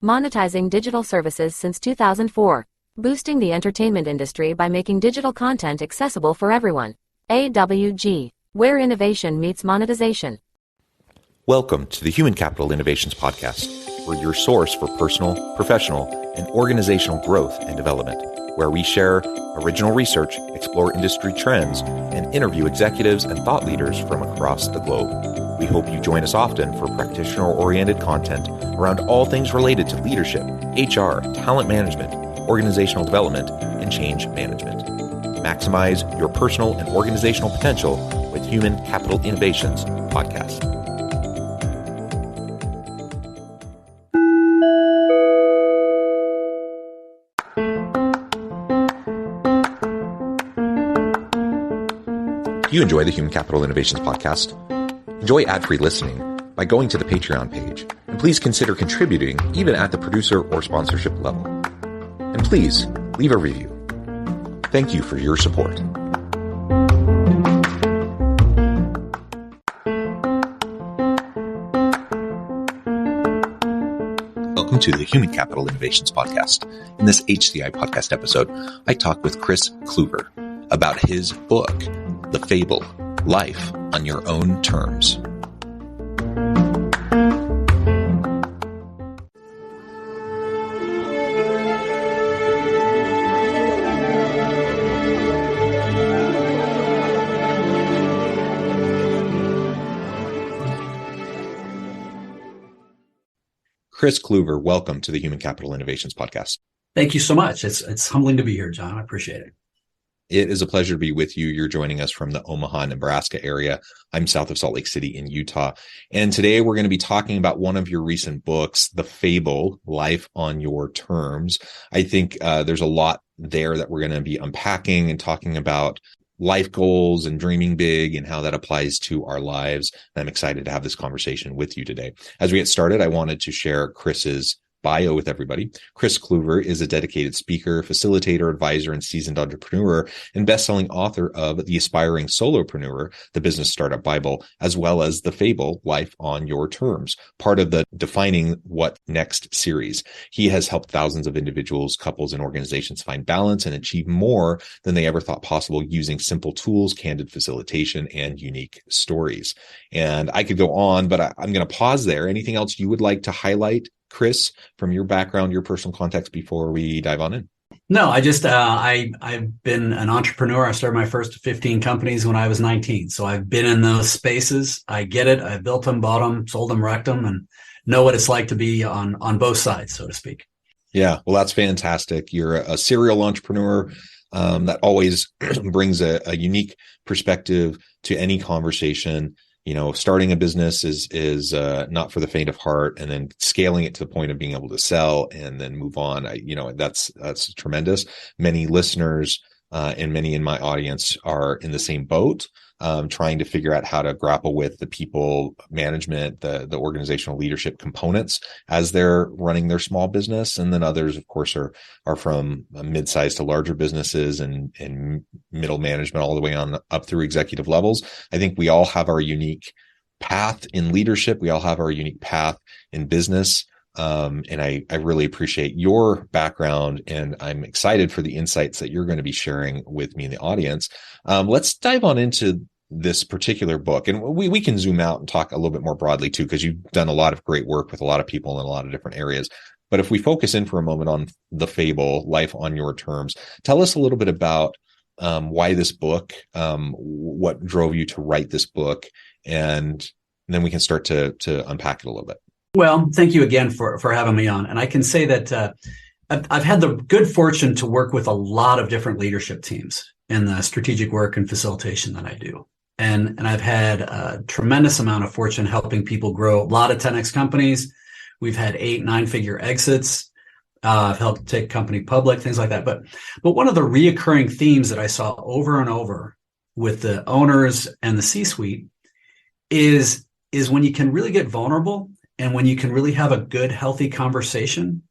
Monetizing digital services since 2004. Boosting the entertainment industry by making digital content accessible for everyone. AWG, where innovation meets monetization. Welcome to the Human Capital Innovations Podcast. We're your source for personal, professional, and organizational growth and development, where we share original research, explore industry trends, and interview executives and thought leaders from across the globe. We hope you join us often for practitioner-oriented content around all things related to leadership, HR, talent management, organizational development, and change management. Maximize your personal and organizational potential with Human Capital Innovations Podcast. If you enjoy the Human Capital Innovations Podcast, enjoy ad-free listening by going to the Patreon page, and please consider contributing even at the producer or sponsorship level. And please leave a review. Thank you for your support. Welcome to the Human Capital Innovations Podcast. In this HCI Podcast episode, I talk with Kris Kluver about his book, The Fable, Life on Your Own Terms. Kris Kluver, welcome to the Human Capital Innovations Podcast. Thank you so much. It's humbling to be here, John. I appreciate it. It is a pleasure to be with you. You're joining us from the Omaha, Nebraska area. I'm south of Salt Lake City in Utah. And today we're going to be talking about one of your recent books, The Fable, Life on Your Terms. I think there's a lot there that we're going to be unpacking and talking about life goals and dreaming big and how that applies to our lives. And I'm excited to have this conversation with you today. As we get started, I wanted to share Kris's bio with everybody. Kris Kluver is a dedicated speaker, facilitator, advisor, and seasoned entrepreneur, and best-selling author of The Aspiring Solopreneur, the Business Startup Bible, as well as The Fable, Life on Your Terms, part of the Defining What Next series. He has helped thousands of individuals, couples, and organizations find balance and achieve more than they ever thought possible using simple tools, candid facilitation, and unique stories. And I could go on, but I'm going to pause there. Anything else you would like to highlight, Kris, from your background, your personal context before we dive on in? No, I've been an entrepreneur. I started my first 15 companies when I was 19. So I've been in those spaces. I get it. I built them, bought them, sold them, wrecked them, and know what it's like to be on both sides, so to speak. Yeah. Well, that's fantastic. You're a serial entrepreneur that always brings a unique perspective to any conversation. You know, starting a business is not for the faint of heart, and then scaling it to the point of being able to sell and then move on. That's tremendous. Many listeners and many in my audience are in the same boat, trying to figure out how to grapple with the people management, the organizational leadership components as they're running their small business. And then others, of course, are from mid-sized to larger businesses and middle management all the way on up through executive levels. I think we all have our unique path in leadership. We all have our unique path in business. And I really appreciate your background, and I'm excited for the insights that you're going to be sharing with me in the audience. Let's dive on into this particular book, and we can zoom out and talk a little bit more broadly too, because you've done a lot of great work with a lot of people in a lot of different areas. But if we focus in for a moment on The Fable, Life on Your Terms, tell us a little bit about why this book, what drove you to write this book, and then we can start to unpack it a little bit. Well, thank you again for having me on. And I can say that I've had the good fortune to work with a lot of different leadership teams in the strategic work and facilitation that I do. And I've had a tremendous amount of fortune helping people grow a lot of 10X companies. We've had 8-9-figure exits. I've helped take a company public, things like that. But one of the reoccurring themes that I saw over and over with the owners and the C-suite is when you can really get vulnerable and when you can really have a good, healthy conversation.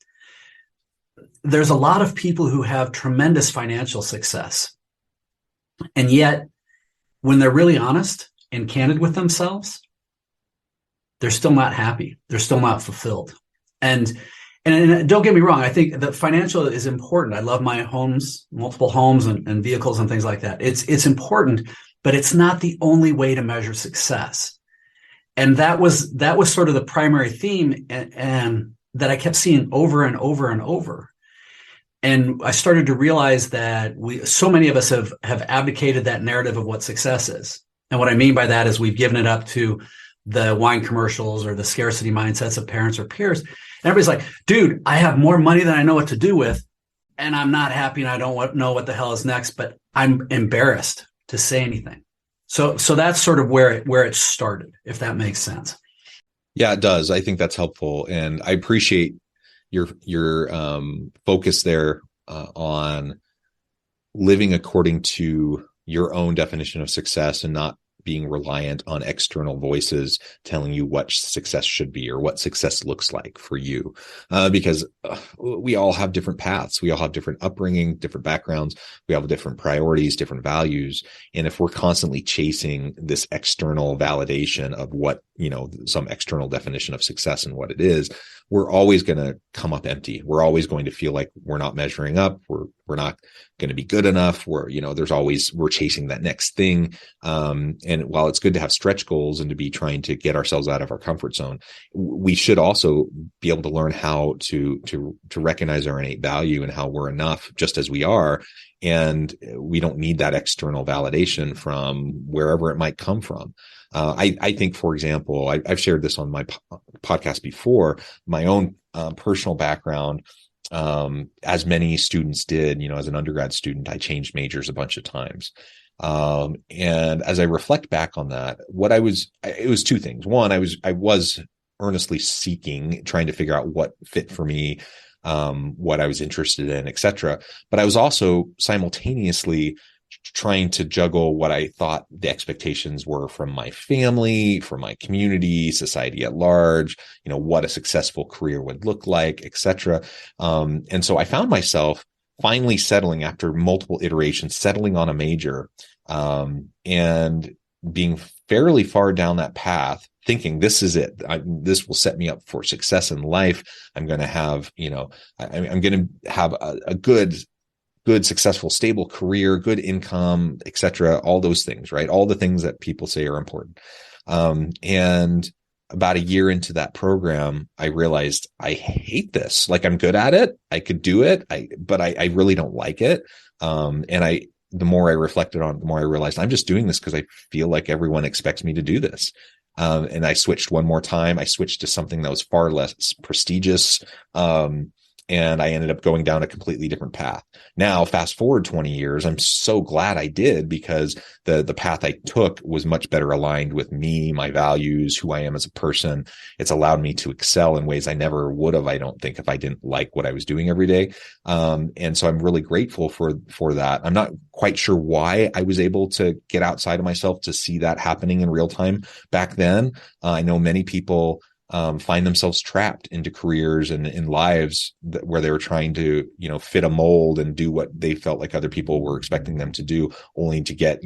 There's a lot of people who have tremendous financial success. And yet, when they're really honest and candid with themselves, they're still not happy. They're still not fulfilled. And And don't get me wrong, I think the financial is important. I love my homes, multiple homes and vehicles and things like that. It's important, but it's not the only way to measure success. And that was sort of the primary theme and that I kept seeing over and over and over. And I started to realize that so many of us have abdicated that narrative of what success is. And what I mean by that is we've given it up to the wine commercials or the scarcity mindsets of parents or peers. And everybody's like, dude, I have more money than I know what to do with, and I'm not happy and I don't know what the hell is next, but I'm embarrassed to say anything. So that's sort of where it started, if that makes sense. Yeah, it does. I think that's helpful. And I appreciate your focus there on living according to your own definition of success and not being reliant on external voices telling you what success should be or what success looks like for you. Because we all have different paths. We all have different upbringing, different backgrounds. We have different priorities, different values. And if we're constantly chasing this external validation of what, some external definition of success and what it is, we're always going to come up empty. We're always going to feel like we're not measuring up. We're not going to be good enough. We're chasing that next thing. And while it's good to have stretch goals and to be trying to get ourselves out of our comfort zone, we should also be able to learn how to recognize our innate value and how we're enough just as we are. And we don't need that external validation from wherever it might come from. I think, for example, I've shared this on my podcast before, my own personal background, as many students did, as an undergrad student, I changed majors a bunch of times. And as I reflect back on that, it was two things. One, I was earnestly seeking, trying to figure out what fit for me, what I was interested in, et cetera. But I was also simultaneously trying to juggle what I thought the expectations were from my family, from my community, society at large, what a successful career would look like, et cetera. And so I found myself finally settling after multiple iterations, settling on a major, and being fairly far down that path, thinking this is it. This will set me up for success in life. I'm going to have, I'm going to have a good, successful, stable career, good income, et cetera, all those things, right? All the things that people say are important. And about a year into that program, I realized I hate this. Like, I'm good at it. I could do it. But I really don't like it. And the more I reflected on it, the more I realized I'm just doing this because I feel like everyone expects me to do this. And I switched one more time. I switched to something that was far less prestigious. And I ended up going down a completely different path. Now, fast forward 20 years, I'm so glad I did, because the path I took was much better aligned with me, my values, who I am as a person. It's allowed me to excel in ways I never would have, I don't think, if I didn't like what I was doing every day. And so I'm really grateful for that. I'm not quite sure why I was able to get outside of myself to see that happening in real time back then. I know many people find themselves trapped into careers and in lives where they were trying to, fit a mold and do what they felt like other people were expecting them to do, only to get,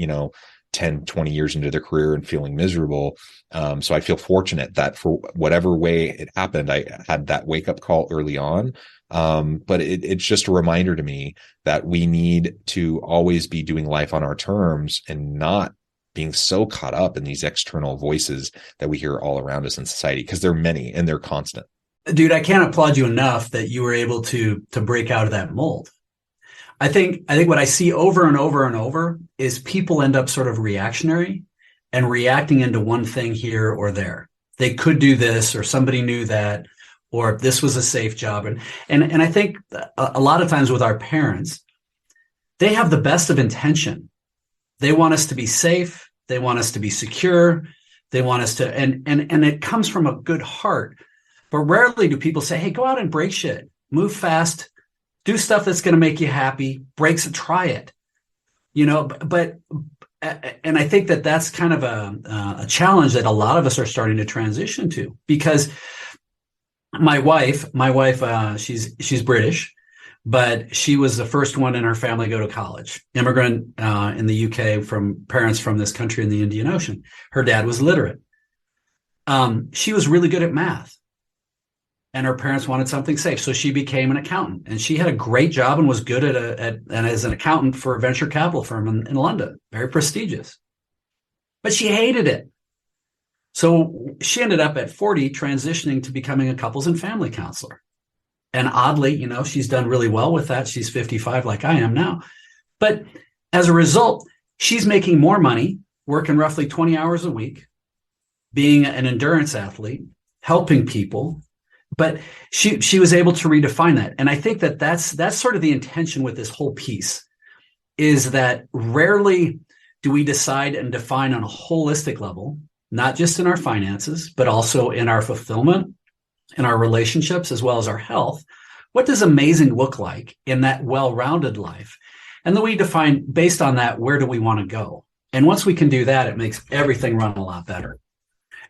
10, 20 years into their career and feeling miserable. So I feel fortunate that for whatever way it happened, I had that wake up call early on. But it's just a reminder to me that we need to always be doing life on our terms and not being so caught up in these external voices that we hear all around us in society, because they're many and they're constant. Dude, I can't applaud you enough that you were able to break out of that mold. I think what I see over and over and over is people end up sort of reactionary and reacting into one thing here or there. They could do this, or somebody knew that, or this was a safe job. And I think a lot of times with our parents, they have the best of intention. They want us to be safe. They want us to be secure. They want us to, and it comes from a good heart. But rarely do people say, hey, go out and break shit, move fast, do stuff that's going to make you happy, try it, but I think that's kind of a challenge that a lot of us are starting to transition to, because my wife, she's British, but she was the first one in her family to go to college, immigrant in the UK from parents from this country in the Indian Ocean. Her dad was literate. She was really good at math. and her parents wanted something safe. So she became an accountant, and she had a great job and was good and as an accountant for a venture capital firm in London, very prestigious, but she hated it. So she ended up at 40 transitioning to becoming a couples and family counselor. And oddly, she's done really well with that. She's 55 like I am now. But as a result, she's making more money, working roughly 20 hours a week, being an endurance athlete, helping people. But she was able to redefine that. And I think that's sort of the intention with this whole piece, is that rarely do we decide and define on a holistic level, not just in our finances, but also in our fulfillment, in our relationships, as well as our health. What does amazing look like in that well-rounded life? And then we define, based on that, where do we want to go? And once we can do that, it makes everything run a lot better.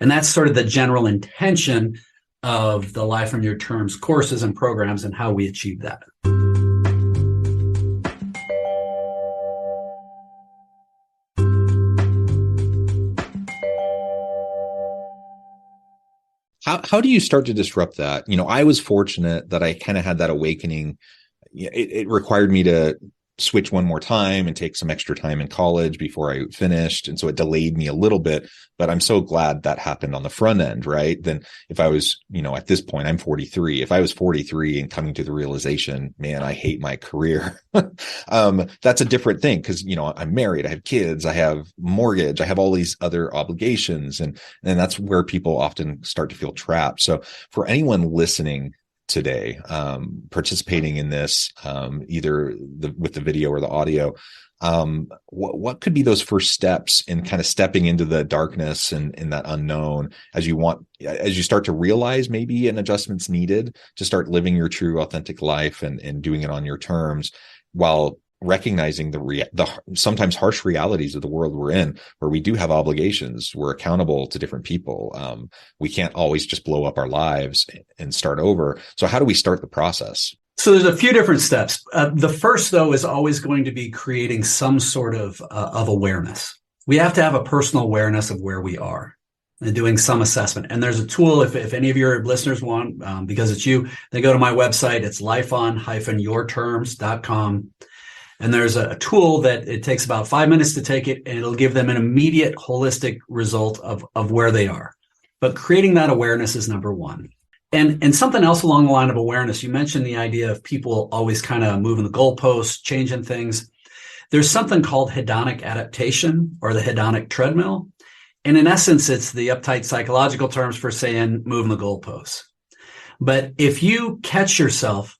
And that's sort of the general intention of the Life on Your Terms courses and programs and how we achieve that. How do you start to disrupt that? I was fortunate that I kind of had that awakening. It required me to switch one more time and take some extra time in college before I finished. And so it delayed me a little bit, but I'm so glad that happened on the front end, right? Then if I was, at this point, I'm 43. If I was 43 and coming to the realization, man, I hate my career, that's a different thing. Cause I'm married, I have kids, I have mortgage, I have all these other obligations. And that's where people often start to feel trapped. So for anyone listening today, participating in this, either with the video or the audio, what could be those first steps in kind of stepping into the darkness and in that unknown as you start to realize maybe an adjustment's needed to start living your true authentic life and doing it on your terms, while recognizing the sometimes harsh realities of the world we're in, where we do have obligations. We're accountable to different people. We can't always just blow up our lives and start over. So how do we start the process? So there's a few different steps. The first, though, is always going to be creating some sort of awareness. We have to have a personal awareness of where we are and doing some assessment. And there's a tool, if any of your listeners want, because it's you, they go to my website. It's lifeon-yourterms.com. And there's a tool that it takes about 5 minutes to take it, and it'll give them an immediate holistic result of where they are. But creating that awareness is number one. And something else along the line of awareness, you mentioned the idea of people always kind of moving the goalposts, changing things. There's something called hedonic adaptation, or the hedonic treadmill. And in essence, it's the uptight psychological terms for saying moving the goalposts. But if you catch yourself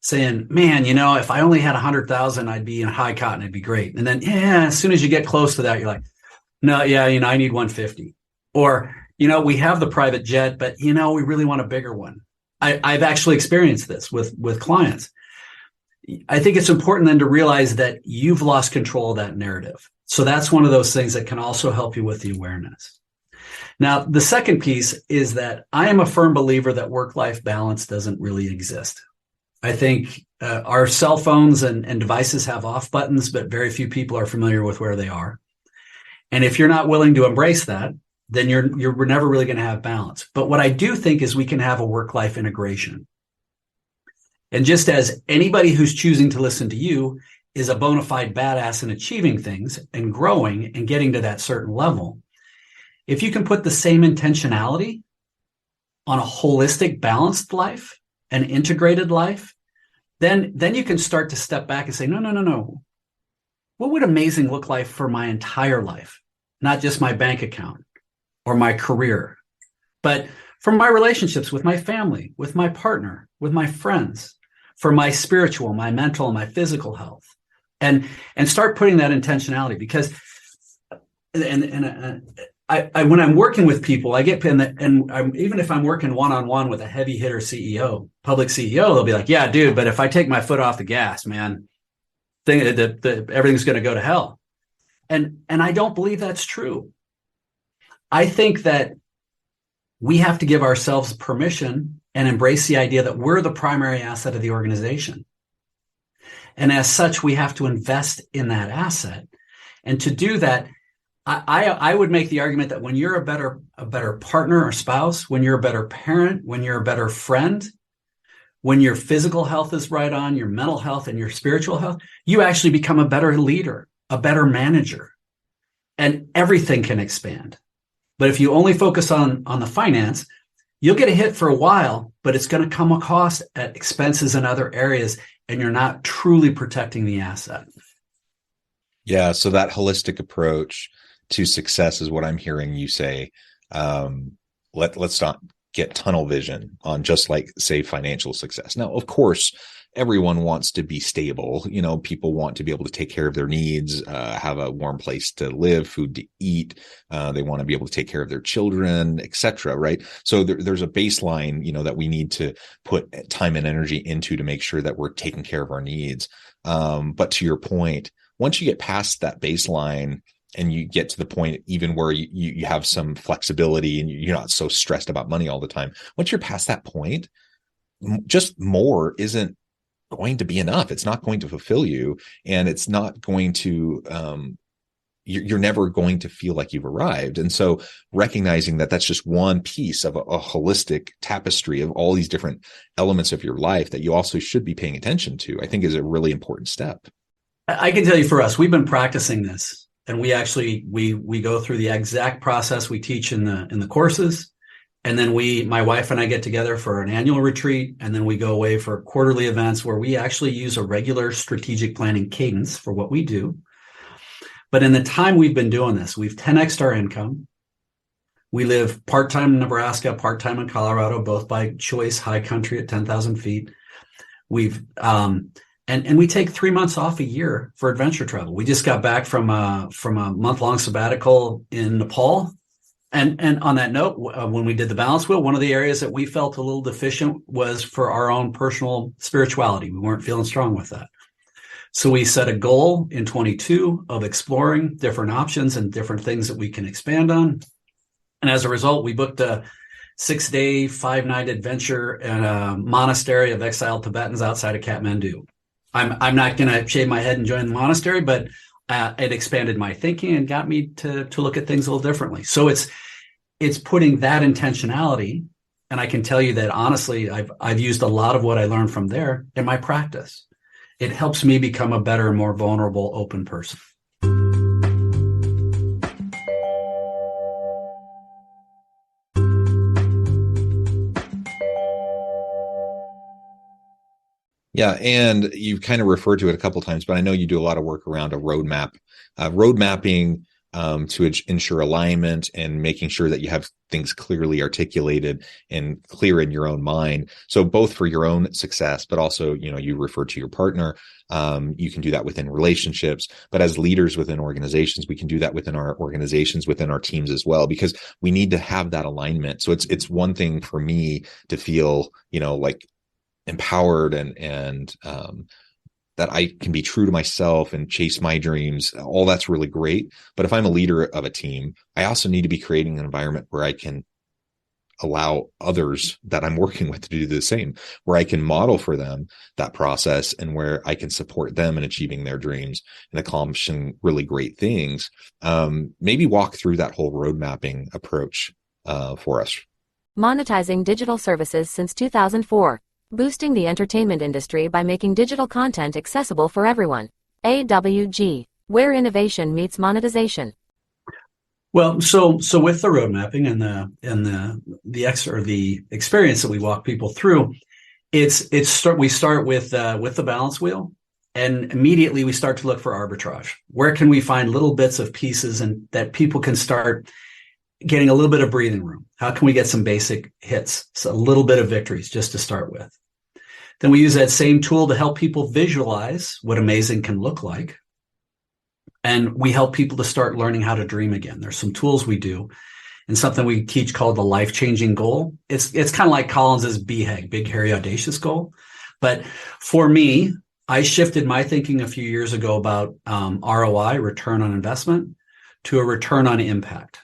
saying, man, if I only had 100,000, I'd be in high cotton, it'd be great. And then, as soon as you get close to that, you're like, no, I need 150. Or, we have the private jet, but, we really want a bigger one. I've actually experienced this with clients. I think it's important then to realize that you've lost control of that narrative. So that's one of those things that can also help you with the awareness. Now, the second piece is that I am a firm believer that work-life balance doesn't really exist. I think our cell phones and devices have off buttons, but very few people are familiar with where they are. And if you're not willing to embrace that, then we're never really going to have balance. But what I do think is we can have a work-life integration. And just as anybody who's choosing to listen to you is a bona fide badass in achieving things and growing and getting to that certain level, if you can put the same intentionality on a holistic, balanced life, an integrated life, then you can start to step back and say, no. What would amazing look like for my entire life? Not just my bank account or my career, but for my relationships with my family, with my partner, with my friends, for my spiritual, my mental, my physical health, and start putting that intentionality. Because when I'm working with people, I get even if I'm working one-on-one with a heavy hitter CEO, public CEO, they'll be like, yeah, dude, but if I take my foot off the gas, man, everything's going to go to hell. And I don't believe that's true. I think that we have to give ourselves permission and embrace the idea that we're the primary asset of the organization. And as such, we have to invest in that asset. And to do that, I would make the argument that when you're a better partner or spouse, when you're a better parent, when you're a better friend, when your physical health is right on, your mental health and your spiritual health, you actually become a better leader, a better manager, and everything can expand. But if you only focus on the finance, you'll get a hit for a while, but it's going to come a cost at expenses in other areas, and you're not truly protecting the asset. Yeah. So that holistic approach to success is what I'm hearing you say. Let's not get tunnel vision on just like, say, financial success. Now, of course, everyone wants to be stable. People want to be able to take care of their needs, have a warm place to live, food to eat. They want to be able to take care of their children, etc. Right? So there's a baseline, that we need to put time and energy into to make sure that we're taking care of our needs. But to your point, once you get past that baseline and you get to the point even where you have some flexibility and you're not so stressed about money all the time, once you're past that point, just more isn't going to be enough. It's not going to fulfill you, and it's not going to, you're never going to feel like you've arrived. And so recognizing that that's just one piece of a holistic tapestry of all these different elements of your life that you also should be paying attention to, I think is a really important step. I can tell you for us, we've been practicing this, and we actually, we go through the exact process we teach in the courses. And then my wife and I get together for an annual retreat, and then we go away for quarterly events where we actually use a regular strategic planning cadence for what we do. But in the time we've been doing this, we've 10x'd our income. We live part-time in Nebraska, part-time in Colorado, both by choice, high country at 10,000 feet. We've, and we take 3 months off a year for adventure travel. We just got back from a month-long sabbatical in Nepal. And on that note, when we did the balance wheel, one of the areas that we felt a little deficient was for our own personal spirituality. We weren't feeling strong with that. So we set a goal in 22 of exploring different options and different things that we can expand on. And as a result, we booked a 6-day, 5-night adventure in a monastery of exiled Tibetans outside of Kathmandu. I'm not going to shave my head and join the monastery, but it expanded my thinking and got me to look at things a little differently. So it's putting that intentionality, and I can tell you that honestly, I've used a lot of what I learned from there in my practice. It helps me become a better, more vulnerable, open person. Yeah, and you've kind of referred to it a couple of times, but I know you do a lot of work around a roadmap, road mapping to ensure alignment and making sure that you have things clearly articulated and clear in your own mind. So both for your own success, but also, you refer to your partner. You can do that within relationships, but as leaders within organizations, we can do that within our organizations, within our teams as well, because we need to have that alignment. So it's one thing for me to feel, like empowered and that I can be true to myself and chase my dreams. All that's really great. But if I'm a leader of a team, I also need to be creating an environment where I can allow others that I'm working with to do the same, where I can model for them that process and where I can support them in achieving their dreams and accomplishing really great things. Maybe walk through that whole road mapping approach for us. Monetizing digital services since 2004. Boosting the entertainment industry by making digital content accessible for everyone. AWG, where innovation meets monetization. Well, so with the road mapping and the experience that we walk people through, we start with the balance wheel, and immediately we start to look for arbitrage. Where can we find little bits of pieces and that people can start getting a little bit of breathing room? How can we get some basic hits, so a little bit of victories just to start with? Then we use that same tool to help people visualize what amazing can look like. And we help people to start learning how to dream again. There's some tools we do and something we teach called the life-changing goal. It's kind of like Collins's BHAG, big, hairy, audacious goal. But for me, I shifted my thinking a few years ago about ROI, return on investment, to a return on impact.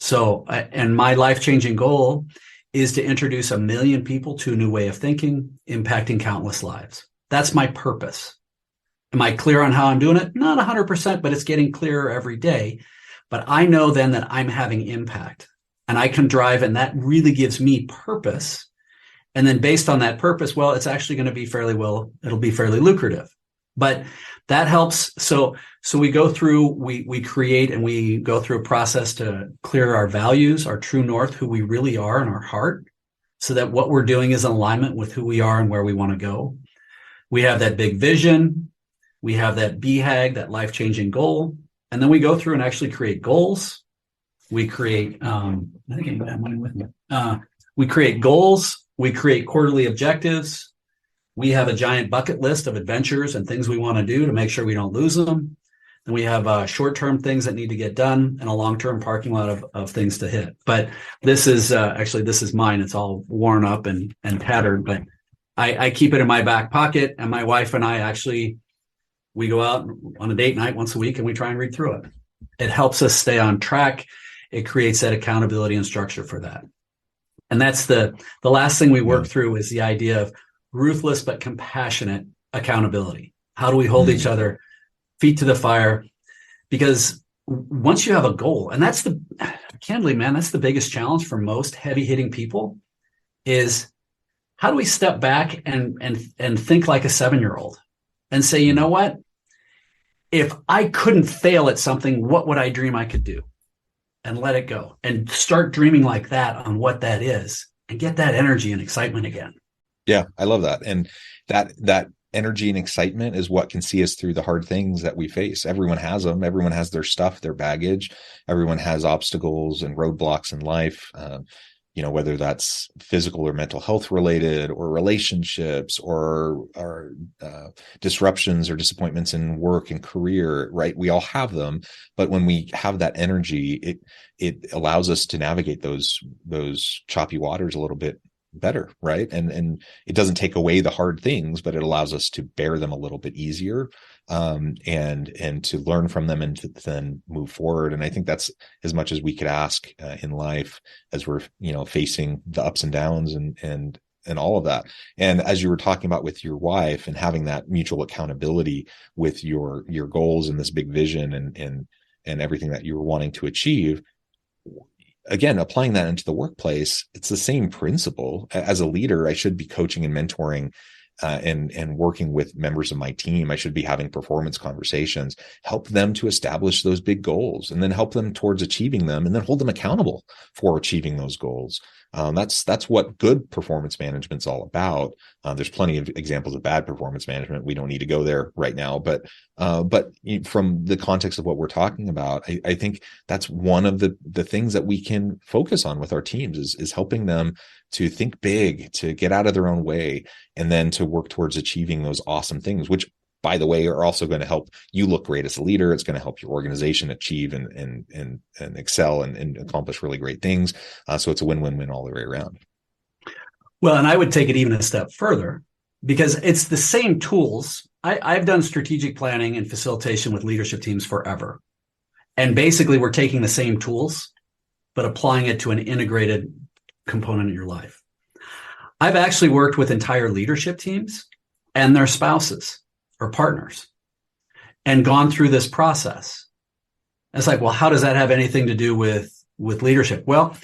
So, and my life-changing goal is to introduce 1 million people to a new way of thinking, impacting countless lives. That's my purpose. Am I clear on how I'm doing it? Not 100%, but it's getting clearer every day. but I know then that I'm having impact and I can drive, and that really gives me purpose. And then based on that purpose, well, it's actually going to be it'll be fairly lucrative. But that helps. So we go through, we create, and we go through a process to clear our values, our true north, who we really are in our heart, so that what we're doing is in alignment with who we are and where we want to go. We have that big vision. We have that BHAG, that life-changing goal. And then we go through and actually create goals. We create, I think I have mine with me. We create goals. We create quarterly objectives. We have a giant bucket list of adventures and things we want to do to make sure we don't lose them. And we have short-term things that need to get done and a long-term parking lot of things to hit. But this is this is mine. It's all worn up and tattered, but I keep it in my back pocket. And my wife and I we go out on a date night once a week and we try and read through it. It helps us stay on track. It creates that accountability and structure for that. And that's the last thing we work through is the idea of ruthless but compassionate accountability. How do we hold each other feet to the fire? Because once you have a goal, and candidly, man, that's the biggest challenge for most heavy hitting people, is how do we step back and think like a 7-year-old and say, you know what? If I couldn't fail at something, what would I dream I could do? And let it go and start dreaming like that on what that is and get that energy and excitement again. Yeah, I love that. And that energy and excitement is what can see us through the hard things that we face. Everyone has them. Everyone has their stuff, their baggage. Everyone has obstacles and roadblocks in life. Whether that's physical or mental health related, or relationships, or disruptions or disappointments in work and career, right? We all have them, but when we have that energy, it allows us to navigate those choppy waters a little bit better, right? And it doesn't take away the hard things, but it allows us to bear them a little bit easier, and to learn from them and to then move forward. And I think that's as much as we could ask in life as we're facing the ups and downs and all of that. And as you were talking about with your wife and having that mutual accountability with your goals and this big vision and everything that you were wanting to achieve, again, applying that into the workplace, it's the same principle. As a leader, I should be coaching and mentoring and working with members of my team. I should be having performance conversations, help them to establish those big goals, and then help them towards achieving them, and then hold them accountable for achieving those goals. That's what good performance management's all about. There's plenty of examples of bad performance management. We don't need to go there right now, but from the context of what we're talking about, I think that's one of the things that we can focus on with our teams is helping them to think big, to get out of their own way, and then to work towards achieving those awesome things, which, by the way, are also going to help you look great as a leader. It's going to help your organization achieve and excel and accomplish really great things. So it's a win-win-win all the way around. Well, and I would take it even a step further, because it's the same tools. I've done strategic planning and facilitation with leadership teams forever. And basically, we're taking the same tools, but applying it to an integrated component of your life. I've actually worked with entire leadership teams and their spouses or partners and gone through this process. It's like, well, how does that have anything to do with leadership? Well,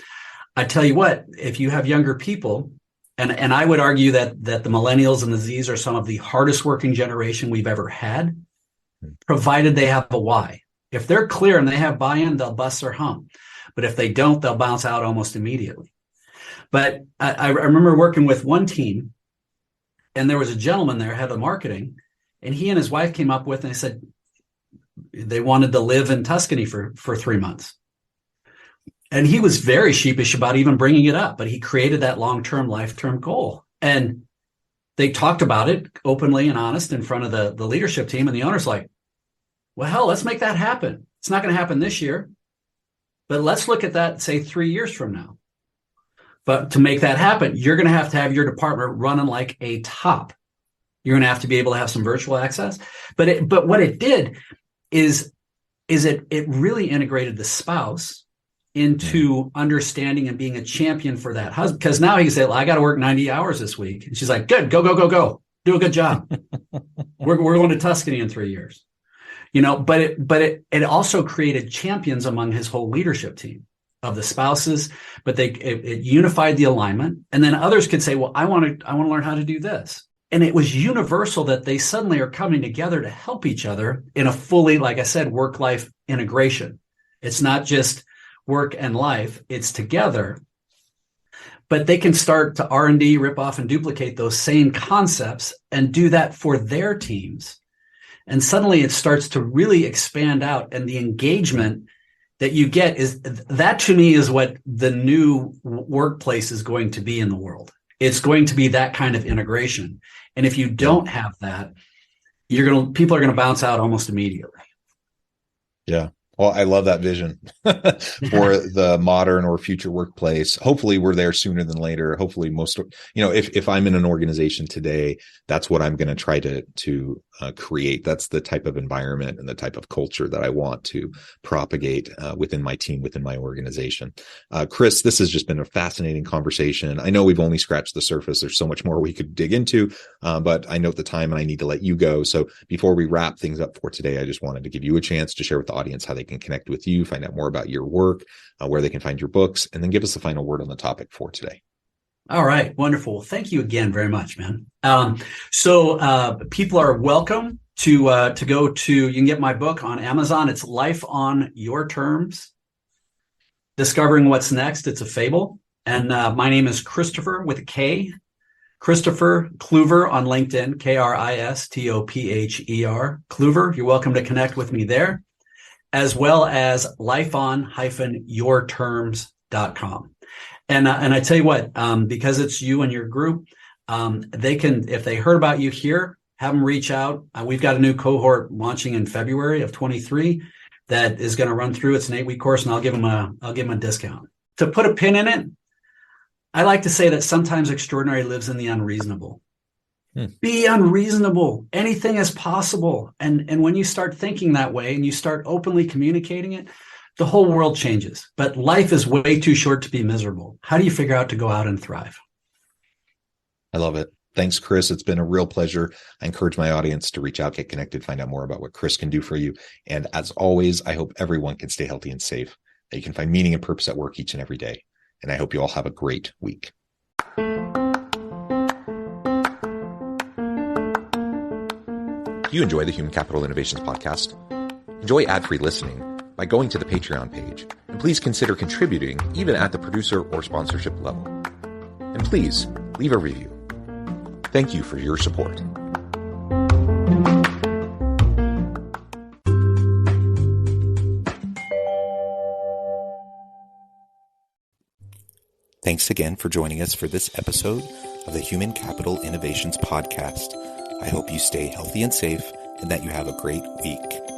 I tell you what, if you have younger people, and I would argue that the millennials and the Zs are some of the hardest working generation we've ever had, provided they have a why. If they're clear and they have buy-in, they'll bust their hump. But if they don't, they'll bounce out almost immediately. But I remember working with one team, and there was a gentleman there, head of marketing, and he and his wife came up with, and they said they wanted to live in Tuscany for 3 months. And he was very sheepish about even bringing it up, but he created that long-term, life-term goal. And they talked about it openly and honest in front of the leadership team, and the owner's like, well, hell, let's make that happen. It's not going to happen this year, but let's look at that, say, 3 years from now. But to make that happen, you're going to have your department running like a top. You're going to have to be able to have some virtual access. But what it did is it really integrated the spouse into understanding and being a champion for that husband. Because now he can say, well, I got to work 90 hours this week. And she's like, good, go. Do a good job. We're going to Tuscany in 3 years. But it also created champions among his whole leadership team of the spouses, but it unified the alignment. And then others could say, well, I want to learn how to do this. And it was universal that they suddenly are coming together to help each other in a fully, like I said, work-life integration. It's not just work and life, it's together. But they can start to R&D, rip off and duplicate those same concepts and do that for their teams. And suddenly it starts to really expand out, and the engagement that you get is that, to me, is what the new workplace is going to be in the world. It's going to be that kind of integration. And if you don't have that, people are going to bounce out almost immediately. Yeah. Well, I love that vision for the modern or future workplace. Hopefully we're there sooner than later. Hopefully if I'm in an organization today, that's what I'm going to try to create. That's the type of environment and the type of culture that I want to propagate within my team, within my organization. Kris, this has just been a fascinating conversation. I know we've only scratched the surface. There's so much more we could dig into, but I note the time and I need to let you go. So before we wrap things up for today, I just wanted to give you a chance to share with the audience how they can connect with you, find out more about your work, where they can find your books, and then give us the final word on the topic for today. All right. Wonderful. Thank you again very much, man. So people are welcome to go to, you can get my book on Amazon. It's Life on Your Terms, Discovering What's Next. It's a fable. And my name is Christopher with a K, Christopher Kluver on LinkedIn, KRISTOPHER, Kluver. You're welcome to connect with me there, as well as lifeon-yourterms.com. And I tell you what, because it's you and your group, they can, if they heard about you here, have them reach out. We've got a new cohort launching in February of 23 that is going to run through. It's an 8-week course, and I'll give them a discount. To put a pin in it, I like to say that sometimes extraordinary lives in the unreasonable. Be unreasonable. Anything is possible. And when you start thinking that way and you start openly communicating it, the whole world changes. But life is way too short to be miserable. How do you figure out to go out and thrive? I love it. Thanks, Kris. It's been a real pleasure. I encourage my audience to reach out, get connected, find out more about what Kris can do for you. And as always, I hope everyone can stay healthy and safe, that you can find meaning and purpose at work each and every day. And I hope you all have a great week. Do you enjoy the Human Capital Innovations podcast? Enjoy ad-free listening by going to the Patreon page, and please consider contributing even at the producer or sponsorship level. And please leave a review. Thank you for your support. Thanks again for joining us for this episode of the Human Capital Innovations podcast. I hope you stay healthy and safe and that you have a great week.